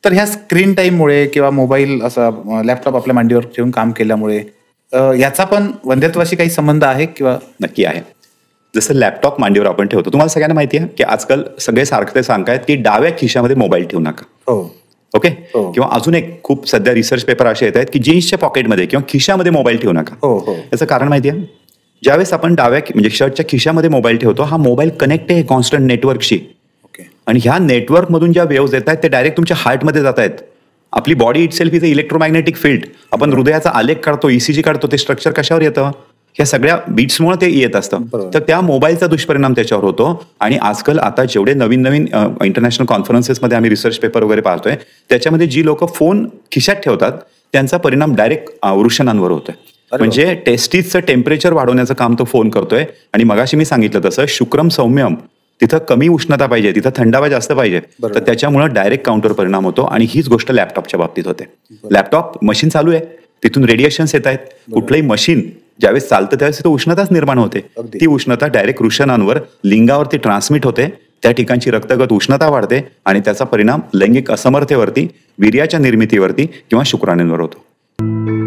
तर ह्या स्क्रीन टाईममुळे किंवा मोबाईल असा लॅपटॉप आपल्या मांडीवर ठेवून काम केल्यामुळे याचा पण वंध्यत्वाशी काही संबंध आहे किंवा? नक्की आहे. जसं लॅपटॉप मांडीवर आपण ठेवतो, तुम्हाला सगळ्यांना माहिती आहे की आजकाल सगळे सारखं ते सांगतायत की डाव्या खिशामध्ये मोबाईल ठेवू नका. ओके. किंवा अजून एक खूप सध्या रिसर्च पेपर असे येत आहेत की जीन्सच्या पॉकेटमध्ये किंवा खिशामध्ये मोबाईल ठेवू नका. याचं कारण माहिती आहे, ज्यावेळेस आपण म्हणजे शर्टच्या खिशामध्ये मोबाईल ठेवतो, हा मोबाईल कनेक्ट आहे कॉन्स्टंट नेटवर्कशी. आणि ह्या नेटवर्कमधून ज्या वेव्हज येत आहेत ते डायरेक्ट तुमच्या हार्टमध्ये जात आहेत. आपली body itself is a electromagnetic field. आपण हृदयाचा आलेख काढतो, ईसीजी काढतो, ते स्ट्रक्चर कशावर येतं? ह्या सगळ्या बीट्समुळे ते येत असतं. तर त्या मोबाईलचा दुष्परिणाम त्याच्यावर होतो. आणि आजकाल आता जेवढे नवीन नवीन इंटरनॅशनल कॉन्फरन्सेसमध्ये आम्ही रिसर्च पेपर वगैरे पाहतोय, त्याच्यामध्ये जी लोक फोन खिशात ठेवतात त्यांचा परिणाम डायरेक्ट वृषणांवर होतोय. म्हणजे टेस्टिसचं टेम्परेचर वाढवण्याचं काम तो फोन करतोय. आणि मगाशी मी सांगितलं तसं शुक्रम सौम्यम, तिथं कमी उष्णता पाहिजे, तिथं थंडावा जास्त पाहिजे, तर त्याच्यामुळे डायरेक्ट काउंटर परिणाम होतो. आणि हीच गोष्ट लॅपटॉपच्या बाबतीत होते. लॅपटॉप मशीन चालू आहे, तिथून रेडिएशन्स येत आहेत. कुठलंही मशीन ज्यावेळेस चालतं त्यावेळेस तिथं उष्णताच निर्माण होते. ती उष्णता डायरेक्ट वृषणांवर, लिंगावरती ट्रान्समिट होते. त्या ठिकाणची रक्तगत उष्णता वाढते आणि त्याचा परिणाम लैंगिक असमर्थतेवरती, वीर्याच्या निर्मितीवरती किंवा शुक्राणूंवर होतो.